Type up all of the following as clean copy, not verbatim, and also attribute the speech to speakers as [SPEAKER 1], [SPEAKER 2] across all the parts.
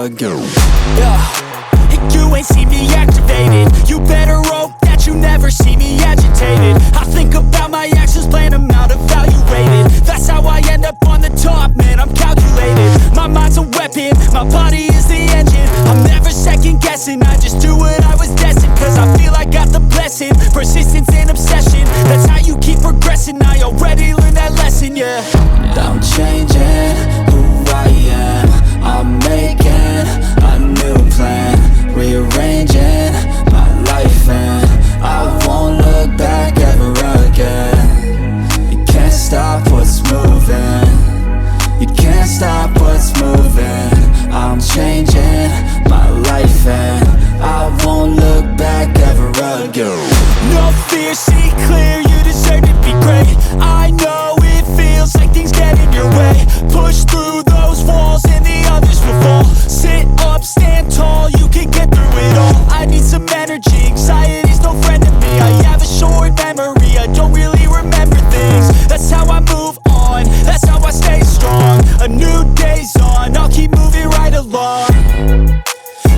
[SPEAKER 1] again.
[SPEAKER 2] And you ain't see me activated. You better hope that you never see me agitated. I think about my actions, plan them out, evaluated. That's how I end up on the top, man, I'm calculated. My mind's a weapon, my body is the engine. I'm never second guessing, I just do what I was destined. Cause I feel I got the blessing, persistence and obsession. That's how you keep progressing, I already learned that lesson, yeah.
[SPEAKER 1] I'm changing who I am. I'm making a new plan, rearranging my life, and I won't look back ever again. You can't stop what's moving, you can't stop what's moving. I'm changing my life and I won't look back ever again.
[SPEAKER 2] No fear, see clear, you deserve to be great. I know it feels like things get in your way. Push through those walls and the others will fall. Sit up, stand tall, you can get through it all. I need some energy, anxiety's no friend to me. I have a short memory, I don't really remember things. That's how I move on, that's how I stay strong. A new day's on, I'll keep moving right along.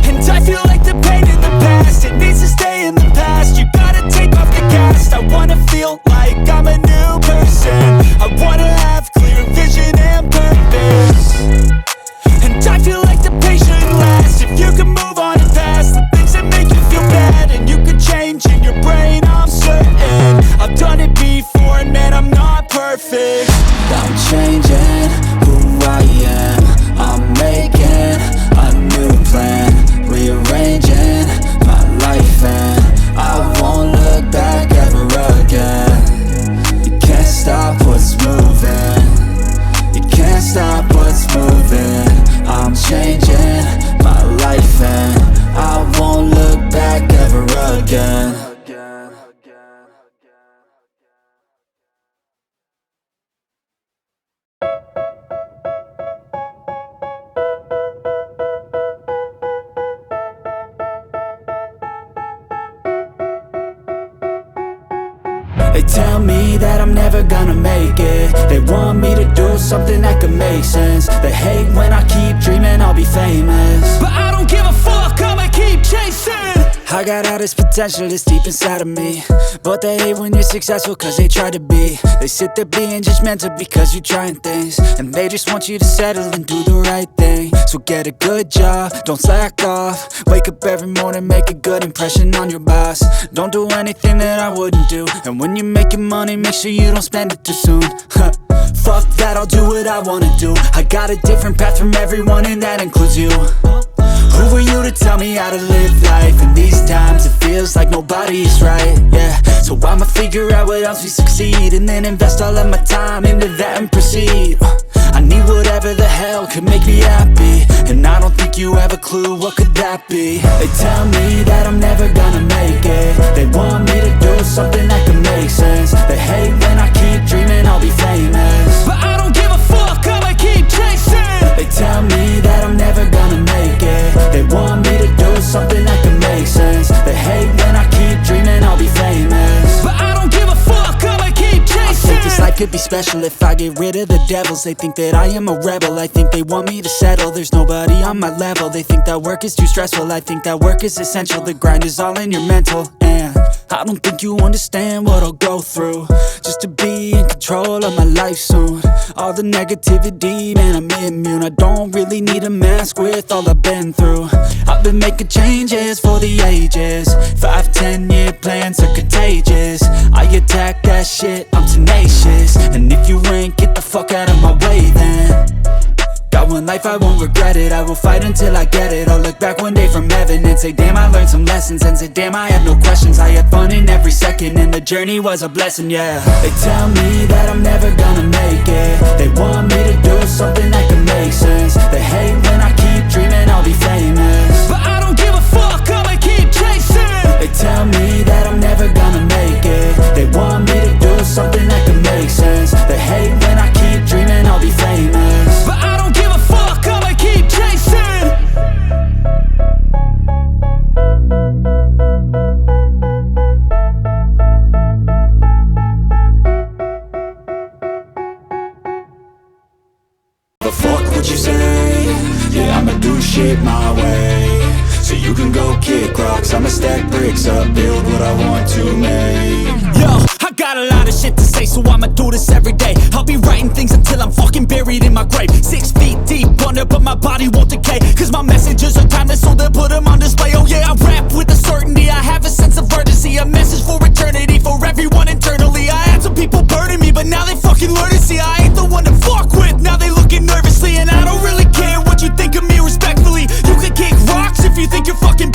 [SPEAKER 2] And I feel like the pain in the past, it needs to stay in the past. You gotta take off the cast. I wanna feel like I'm a new person. I wanna have clear vision and purpose. And I feel like the pain shouldn't last. If you can move on and past the things that make you feel bad, and you can change in your brain, I'm certain. I've done it before and man, I'm not perfect.
[SPEAKER 1] I'm changing who I am. I'm making a new plan, rearranging my life, and I won't look back ever again. You can't stop what's moving, you can't stop what's moving. I'm changing my life and I won't look back ever again. They tell me that I'm never gonna make it. They want me to do something that could make sense. They hate when I keep dreaming I'll be famous,
[SPEAKER 2] but I don't give a fuck, I'ma keep chasing.
[SPEAKER 1] I got all this potential that's deep inside of me, but they hate when you're successful cause they try to be. They sit there being judgmental because you're trying things, and they just want you to settle and do the right thing. So get a good job, don't slack off. Wake up every morning, make a good impression on your boss. Don't do anything that I wouldn't do, and when you're making money, make sure you don't spend it too soon. Fuck that, I'll do what I wanna do. I got a different path from everyone and that includes you. Who are you to tell me how to live life? In these times it feels like nobody's right, yeah. So I'ma figure out what else we succeed, and then invest all of my time into that and proceed. I need whatever the hell could make me happy, and I don't think you have a clue what could that be. They tell me that I'm never gonna make it. They want me to do something that could make sense. They hate when I keep dreaming I'll be famous,
[SPEAKER 2] but I don't give a fuck, I'ma keep chasing.
[SPEAKER 1] They tell me that I'm never gonna make it. They want me to do something that can make sense. They hate when I keep dreaming I'll be famous,
[SPEAKER 2] but I don't give a fuck, I'ma keep chasing.
[SPEAKER 1] I think this life could be special if I get rid of the devils. They think that I am a rebel, I think they want me to settle. There's nobody on my level. They think that work is too stressful, I think that work is essential. The grind is all in your mental, and I don't think you understand what I'll go through just to be in control of my life soon. All the negativity, man, I'm immune. I don't really need a mask with all I've been through. I've been making changes for the ages. 5-10 year plans are contagious. I attack that shit, I'm tenacious. And if you ain't, get the fuck out of my way then. Got one life, I won't regret it. I will fight until I get it. I'll look back one day from heaven and say, damn, I learned some lessons. And say, damn, I had no questions. I had fun in every second, and the journey was a blessing, yeah. They tell me that I'm never gonna make it. They want me to do something that can make sense. They hate when I keep dreaming I'll be famous,
[SPEAKER 2] but I don't give a fuck, I'ma keep chasing.
[SPEAKER 1] They tell me that I'm never gonna make it. They want me to do something that can make sense. They hate when I keep dreaming I'll be famous,
[SPEAKER 2] but I don't give a fuck, I'ma keep chasing.
[SPEAKER 1] The fuck would you say Yeah, I'ma do shit my way, so you can go kick rocks. I'ma stack bricks up, build what I want to make.
[SPEAKER 2] Yo, I got a lot of shit to say, so I'ma do this every day. I'll be writing things until I'm fucking buried in my grave. 6 feet deep under, but my body won't decay, cause my messages are timeless, so they'll put them on display. Oh yeah, I rap with a certainty, I have a sense of urgency, a message for eternity, for everyone internally. I had some people burning me, but now they fucking learn to see I ain't the one to fuck with, now they looking nervously. And I don't really care what you think of me, respectfully. You can kick rocks if you think you're fucking